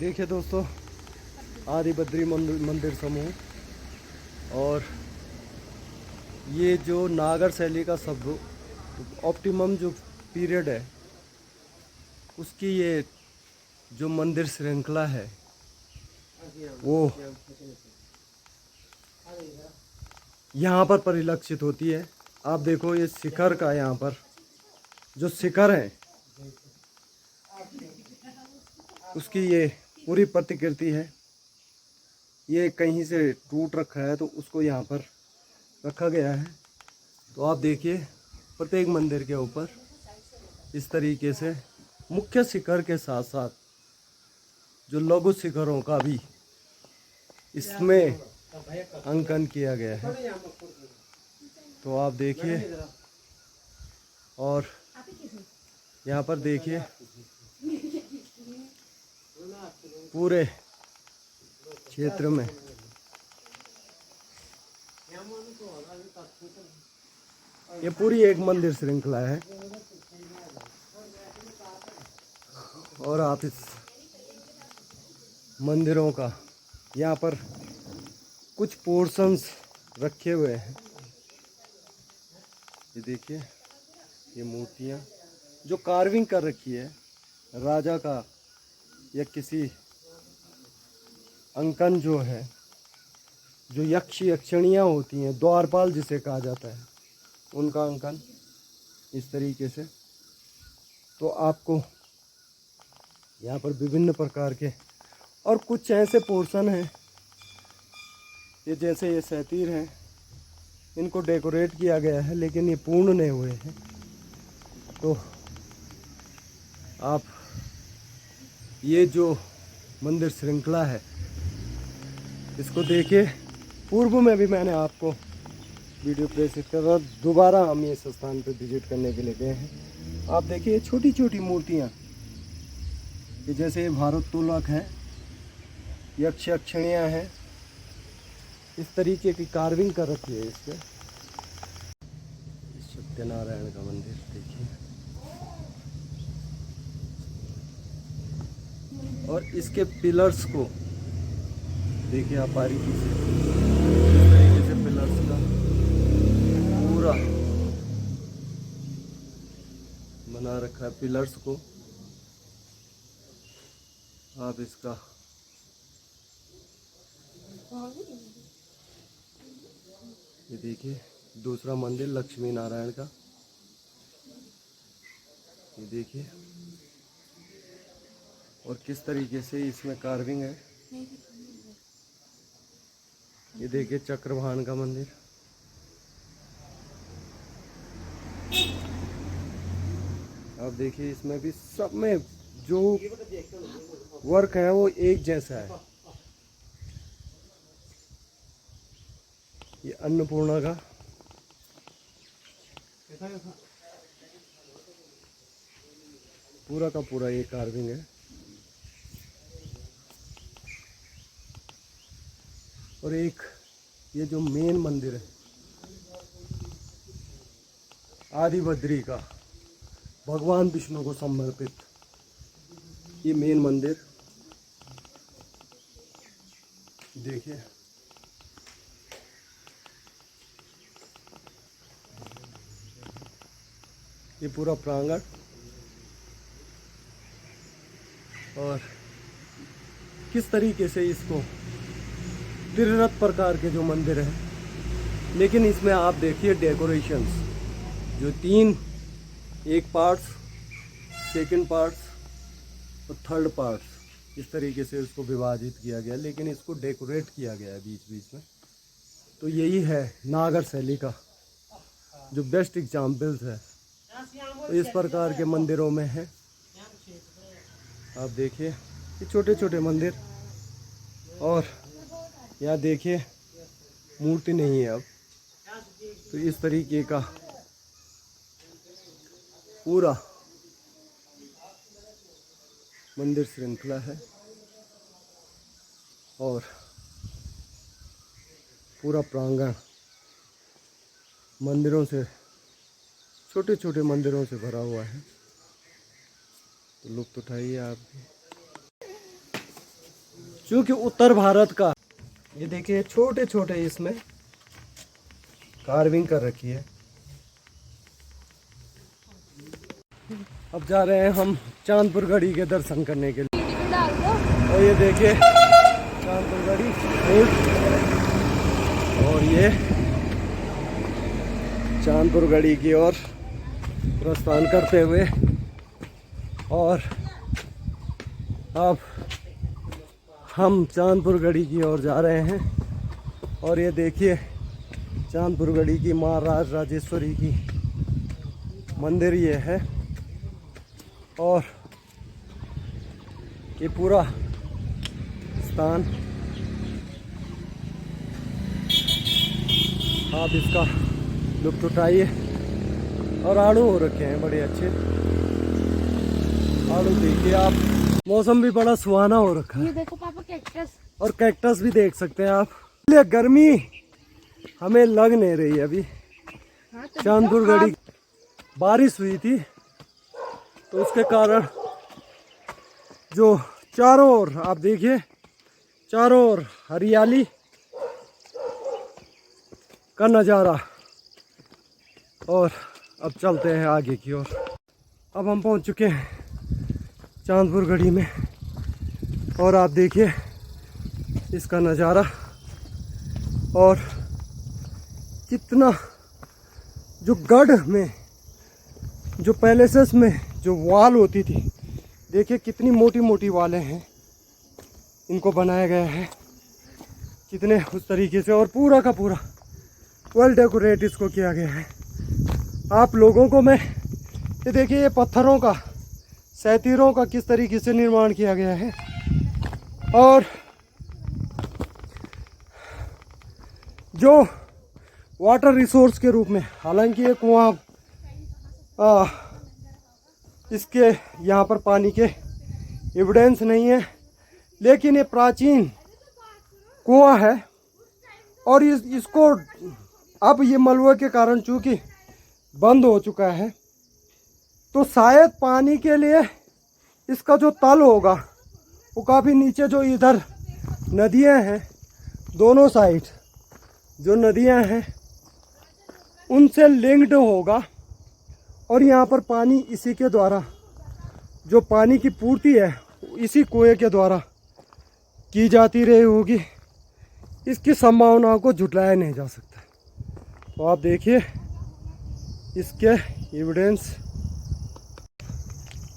देखिए दोस्तों, आदि बद्री मंदिर समूह और ये जो नागर शैली का सब ऑप्टिमम जो पीरियड है उसकी ये जो मंदिर श्रृंखला है वो यहाँ पर परिलक्षित होती है। आप देखो ये शिखर का यहाँ पर जो शिखर है उसकी ये पूरी प्रतिकृति है। ये कहीं से टूट रखा है तो उसको यहाँ पर रखा गया है। तो आप देखिए प्रत्येक मंदिर के ऊपर इस तरीके से मुख्य शिखर के साथ साथ जो लघु शिखरों का भी इसमें अंकन किया गया है। तो आप देखिए और यहाँ पर देखिए पूरे क्षेत्र में ये पूरी एक मंदिर श्रृंखला है और आप इस मंदिरों का यहाँ पर कुछ पोर्शंस रखे हुए हैं। ये देखिए ये मूर्तियाँ जो कार्विंग कर रखी है राजा का या किसी अंकन जो है जो यक्ष यक्षणियाँ होती हैं, द्वारपाल जिसे कहा जाता है, उनका अंकन इस तरीके से। तो आपको यहाँ पर विभिन्न प्रकार के और कुछ ऐसे पोर्शन हैं ये जैसे ये सैतीर हैं, इनको डेकोरेट किया गया है लेकिन ये पूर्ण नहीं हुए हैं। तो आप ये जो मंदिर श्रृंखला है इसको देखिए। पूर्व में भी मैंने आपको वीडियो प्रेषित करा, दोबारा हम इस स्थान पर विजिट करने के लिए गए हैं। आप देखिए छोटी छोटी मूर्तियाँ ये जैसे भारोत्तोलक है, यक्ष यक्षणियाँ हैं, इस तरीके की कार्विंग कर रखी है इस पे। सत्यनारायण का मंदिर देखिए और इसके पिलर्स को देखिए आप बारीकी से, इस तरीके से पिलर्स का पूरा बना रखा है। पिलर्स को आप इसका ये देखिए दूसरा मंदिर लक्ष्मी नारायण का, ये देखिए और किस तरीके से इसमें कार्विंग है। ये देखिए चक्रभान का मंदिर, आप देखिए इसमें भी सब में जो वर्क है वो एक जैसा है। ये अन्नपूर्णा का पूरा ये कार्विंग है। और एक ये जो मेन मंदिर है आदि बद्री का, भगवान विष्णु को समर्पित ये मेन मंदिर देखिए। ये पूरा प्रांगण और किस तरीके से इसको त्रिरथ प्रकार के जो मंदिर हैं, लेकिन इसमें आप देखिए डेकोरेशंस जो तीन, एक पार्ट्स, सेकंड पार्ट्स और थर्ड पार्ट्स, इस तरीके से इसको विभाजित किया गया, लेकिन इसको डेकोरेट किया गया है बीच बीच में। तो यही है नागर शैली का जो बेस्ट एग्जाम्पल्स है तो इस प्रकार के मंदिरों में है। आप देखिए ये छोटे छोटे मंदिर और यहाँ देखिए मूर्ति नहीं है अब। तो इस तरीके का पूरा मंदिर श्रृंखला है और पूरा प्रांगण मंदिरों से, छोटे छोटे मंदिरों से भरा हुआ है। तो लुत्फ उठाइए आप भी। क्योंकि उत्तर भारत का ये देखिए छोटे छोटे इसमें कार्विंग कर रखी है। अब जा रहे हैं हम चांदपुर गढ़ी के दर्शन करने के लिए। और ये देखिए चांदपुर गढ़ी और ये चांदपुर गढ़ी की ओर प्रस्थान करते हुए और अब हम चांदपुर गढ़ी की ओर जा रहे हैं। और ये देखिए चांदपुर गढ़ी की माँ राजराजेश्वरी की मंदिर ये है और ये पूरा स्थान आप इसका लुत्फ उठाइए। और आड़ू हो रखे हैं बड़े अच्छे, आड़ू देखिए आप, मौसम भी बड़ा सुहाना हो रखा है। ये देखो पापा कैक्टस, और कैक्टस भी देख सकते हैं आप। गर्मी हमें लग नहीं रही अभी। हाँ, तो चांदपुर गढ़ी बारिश हुई थी तो उसके कारण जो चारों ओर आप देखिए, चारों ओर हरियाली का नज़ारा। और अब चलते हैं आगे की ओर। अब हम पहुंच चुके हैं चांदपुर गढ़ी में और आप देखिए इसका नज़ारा और कितना जो गढ़ में जो पैलेसेस में जो वॉल होती थी, देखिए कितनी मोटी मोटी वालें हैं, इनको बनाया गया है कितने उस तरीके से और पूरा का पूरा वेल डेकोरेट इसको किया गया है। आप लोगों को मैं ये देखिए ये पत्थरों का, सैतीरों का किस तरीके से निर्माण किया गया है। और जो वाटर रिसोर्स के रूप में, हालांकि ये कुआं इसके यहाँ पर पानी के एविडेंस नहीं है, लेकिन ये प्राचीन कुआं है और इसको अब ये मलबे के कारण चूँकि बंद हो चुका है तो शायद पानी के लिए इसका जो तल होगा वो काफ़ी नीचे, जो इधर नदियाँ हैं दोनों साइड जो नदियाँ हैं उनसे लिंक्ड होगा और यहाँ पर पानी इसी के द्वारा, जो पानी की पूर्ति है इसी कुएं के द्वारा की जाती रही होगी। इसकी संभावनाओं को झुटलाया नहीं जा सकता। तो आप देखिए इसके एविडेंस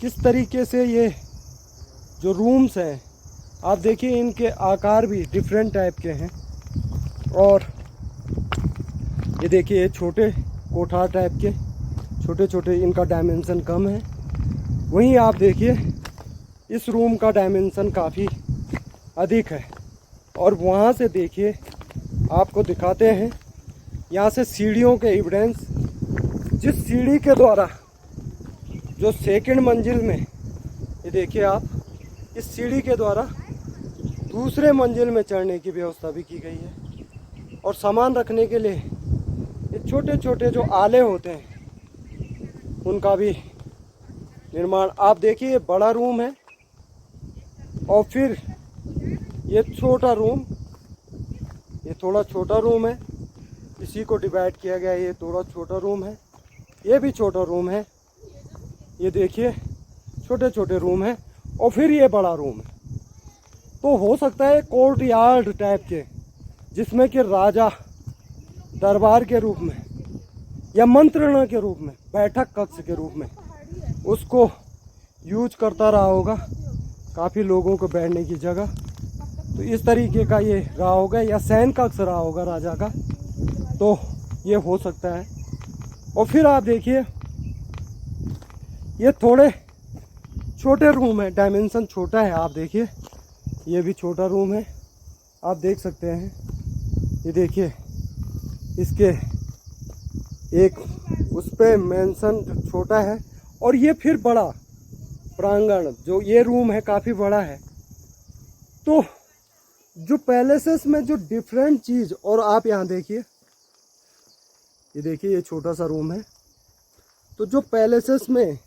किस तरीके से ये जो रूम्स हैं, आप देखिए इनके आकार भी डिफरेंट टाइप के हैं। और ये देखिए ये छोटे कोठार टाइप के, छोटे छोटे, इनका डायमेंशन कम है। वहीं आप देखिए इस रूम का डायमेंशन काफ़ी अधिक है। और वहाँ से देखिए आपको दिखाते हैं, यहाँ से सीढ़ियों के एविडेंस, जिस सीढ़ी के द्वारा जो सेकंड मंजिल में, ये देखिए आप, इस सीढ़ी के द्वारा दूसरे मंजिल में चढ़ने की व्यवस्था भी की गई है। और सामान रखने के लिए ये छोटे छोटे जो आले होते हैं उनका भी निर्माण। आप देखिए ये बड़ा रूम है और फिर ये छोटा रूम, ये थोड़ा छोटा रूम है, इसी को डिवाइड किया गया है। ये थोड़ा छोटा रूम है, ये भी छोटा रूम है, ये देखिए छोटे छोटे रूम है और फिर ये बड़ा रूम है। तो हो सकता है कोर्ट यार्ड टाइप के, जिसमें कि राजा दरबार के रूप में या मंत्रणा के रूप में, बैठक कक्ष के रूप में उसको यूज करता रहा होगा, काफ़ी लोगों को बैठने की जगह। तो इस तरीके का ये रहा होगा या सैन कक्ष रहा होगा राजा का, तो ये हो सकता है। और फिर आप देखिए ये थोड़े छोटे रूम है, डायमेंशन छोटा है। आप देखिए ये भी छोटा रूम है, आप देख सकते हैं। ये देखिए इसके एक उस पे मेंशन छोटा है और ये फिर बड़ा प्रांगण, जो ये रूम है काफ़ी बड़ा है। तो जो पैलेसेस में जो डिफरेंट चीज़, और आप यहाँ देखिए, ये देखिए ये छोटा सा रूम है। तो जो पैलेसेस में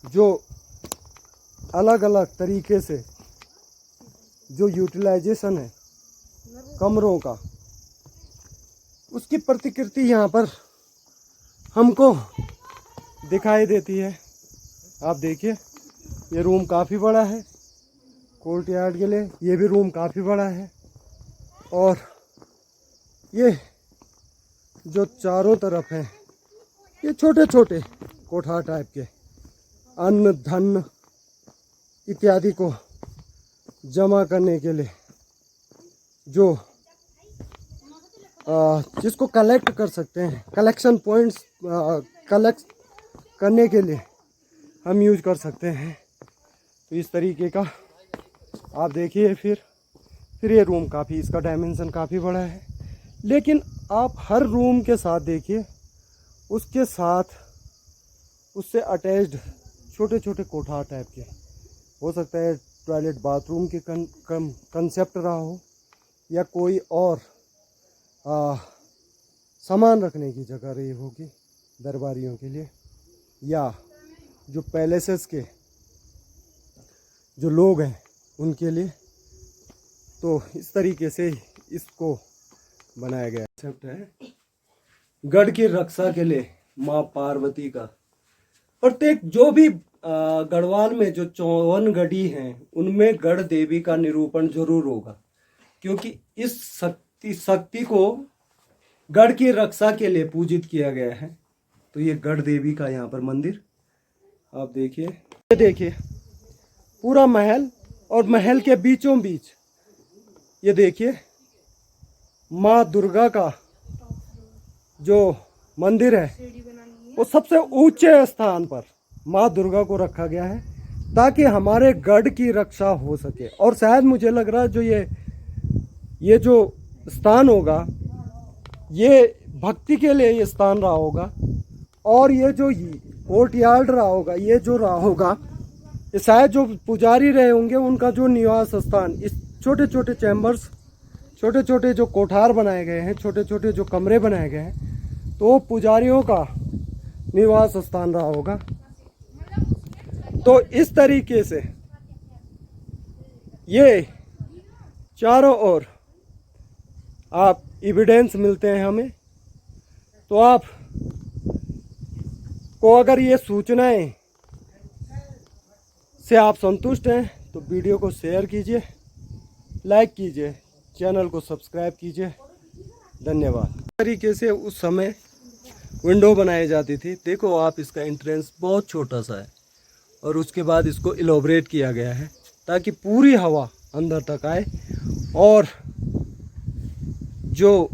जो अलग अलग तरीके से जो यूटिलाइजेशन है कमरों का, उसकी प्रतिकृति यहाँ पर हमको दिखाई देती है। आप देखिए, ये रूम काफ़ी बड़ा है कोर्ट यार्ड के लिए, ये भी रूम काफ़ी बड़ा है। और ये जो चारों तरफ हैं ये छोटे छोटे कोठा टाइप के अन्न धन इत्यादि को जमा करने के लिए, जो जिसको कलेक्ट कर सकते हैं, कलेक्शन पॉइंट्स कलेक्ट करने के लिए हम यूज कर सकते हैं। तो इस तरीके का आप देखिए। फिर ये रूम काफ़ी, इसका डायमेंशन काफ़ी बड़ा है। लेकिन आप हर रूम के साथ देखिए, उसके साथ उससे अटैच्ड छोटे छोटे कोठा टाइप के, हो सकता है टॉयलेट बाथरूम के कंसेप्ट रहा हो, या कोई और सामान रखने की जगह रही होगी दरबारियों के लिए, या जो पैलेसेस के जो लोग हैं उनके लिए। तो इस तरीके से इसको बनाया गया कंसेप्ट है। गढ़ की रक्षा के लिए माँ पार्वती का प्रत्येक, जो भी गढ़वाल में जो 54 गढ़ी हैं उनमें गढ़ देवी का निरूपण जरूर होगा, क्योंकि इस शक्ति को गढ़ की रक्षा के लिए पूजित किया गया है। तो ये गढ़ देवी का यहाँ पर मंदिर आप देखिए। ये देखिए पूरा महल, और महल के बीचों बीच ये देखिए माँ दुर्गा का जो मंदिर है, वो सबसे ऊंचे स्थान पर माँ दुर्गा को रखा गया है ताकि हमारे गढ़ की रक्षा हो सके। और शायद मुझे लग रहा है जो ये जो स्थान होगा, ये भक्ति के लिए ये स्थान रहा होगा। और ये जो कोर्ट यार्ड रहा होगा, ये जो रहा होगा, ये शायद जो पुजारी रहे होंगे उनका जो निवास स्थान, इस छोटे छोटे चैम्बर्स, छोटे छोटे जो कोठार बनाए गए हैं, छोटे छोटे जो कमरे बनाए गए हैं, तो पुजारियों का निवास स्थान रहा होगा। तो इस तरीके से ये चारों ओर आप एविडेंस मिलते हैं हमें। तो आप को अगर ये सूचनाएं से आप संतुष्ट हैं तो वीडियो को शेयर कीजिए, लाइक कीजिए, चैनल को सब्सक्राइब कीजिए। धन्यवाद। इस तरीके से उस समय विंडो बनाई जाती थी। देखो आप, इसका एंट्रेंस बहुत छोटा सा है और उसके बाद इसको इलोबरेट किया गया है ताकि पूरी हवा अंदर तक आए और जो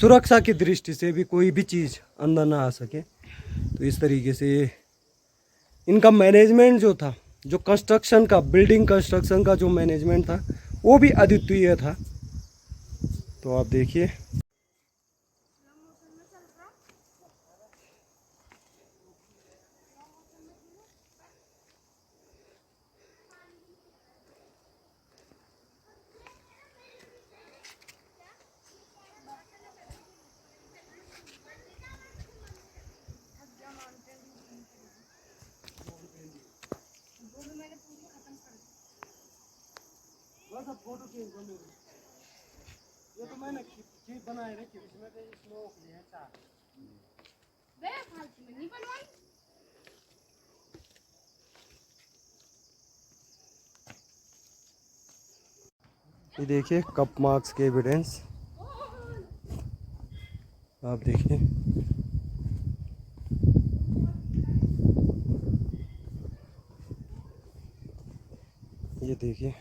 सुरक्षा की दृष्टि से भी कोई भी चीज़ अंदर ना आ सके। तो इस तरीके से इनका मैनेजमेंट जो था, जो कंस्ट्रक्शन का, बिल्डिंग कंस्ट्रक्शन का जो मैनेजमेंट था, वो भी अद्वितीय था। तो आप देखिए, फोटो ये तो मैंने खींच बनाए रखी, इसमें तो स्मोक लिए है चार। वे फालतू में नहीं बनवाई। ये देखिए कप मार्क्स के एविडेंस आप देखिए। ये देखिए,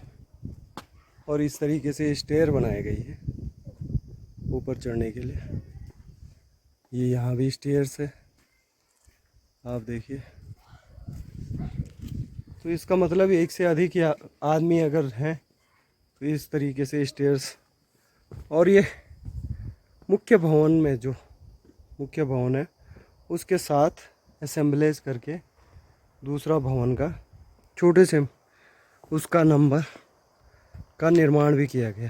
और इस तरीके से स्टेयर बनाई गई है ऊपर चढ़ने के लिए। ये यहाँ भी स्टेयर्स है आप देखिए। तो इसका मतलब एक से अधिक या आदमी अगर हैं तो इस तरीके से स्टेयर्स। और ये मुख्य भवन में, जो मुख्य भवन है उसके साथ असेंबलेज करके दूसरा भवन का छोटे से उसका नंबर का निर्माण भी किया गया,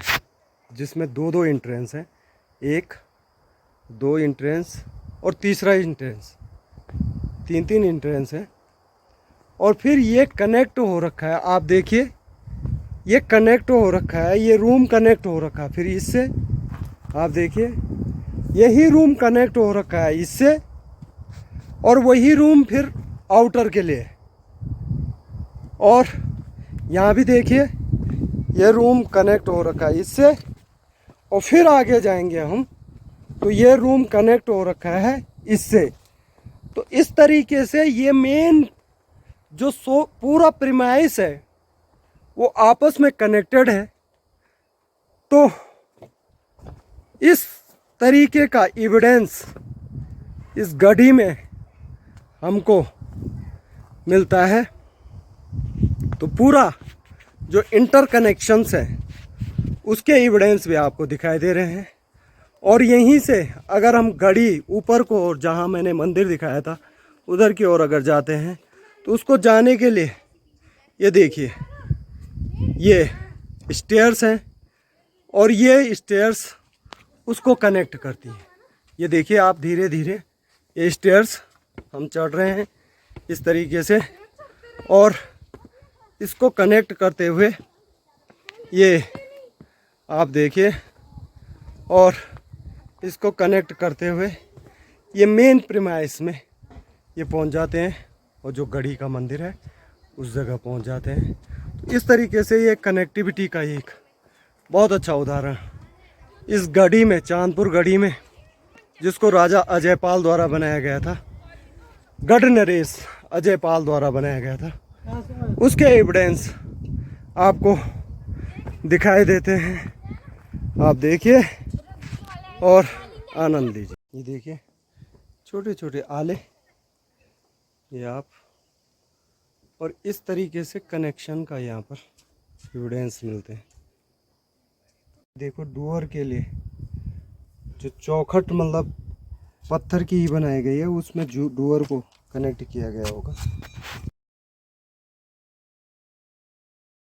जिसमें दो दो एंट्रेंस हैं, एक दो एंट्रेंस और तीसरा एंट्रेंस, तीन तीन एंट्रेंस है। और फिर ये कनेक्ट हो रखा है। आप देखिए, ये कनेक्ट हो रखा है, ये रूम कनेक्ट हो रखा है, फिर इससे आप देखिए यही रूम कनेक्ट हो रखा है इससे, और वही रूम फिर आउटर के लिए। और यहाँ भी देखिए ये रूम कनेक्ट हो रखा है इससे, और फिर आगे जाएंगे हम तो ये रूम कनेक्ट हो रखा है इससे। तो इस तरीके से ये मेन जो पूरा प्रीमाइस है वो आपस में कनेक्टेड है। तो इस तरीके का एविडेंस इस गढ़ी में हमको मिलता है। तो पूरा जो इंटरकनेक्शंस है उसके एविडेंस भी आपको दिखाई दे रहे हैं। और यहीं से अगर हम गढ़ी ऊपर को और जहाँ मैंने मंदिर दिखाया था उधर की ओर अगर जाते हैं तो उसको जाने के लिए ये देखिए ये स्टेयर्स हैं, और ये स्टेयर्स उसको कनेक्ट करती हैं। ये देखिए आप धीरे धीरे ये स्टेयर्स हम चढ़ रहे हैं इस तरीके से, और इसको कनेक्ट करते हुए ये आप देखिए, और इसको कनेक्ट करते हुए ये मेन प्रीमाइस में ये पहुंच जाते हैं, और जो गढ़ी का मंदिर है उस जगह पहुंच जाते हैं। तो इस तरीके से ये कनेक्टिविटी का एक बहुत अच्छा उदाहरण इस गढ़ी में, चांदपुर गढ़ी में, जिसको राजा अजयपाल द्वारा बनाया गया था, गढ़ नरेश अजयपाल द्वारा बनाया गया था, उसके एविडेंस आपको दिखाई देते हैं। आप देखिए और आनंद लीजिए। ये देखिए छोटे छोटे आले, ये आप, और इस तरीके से कनेक्शन का यहाँ पर एविडेंस मिलते हैं। देखो डुअर के लिए जो चौखट मतलब पत्थर की ही बनाई गई है, उसमें डुअर को कनेक्ट किया गया होगा।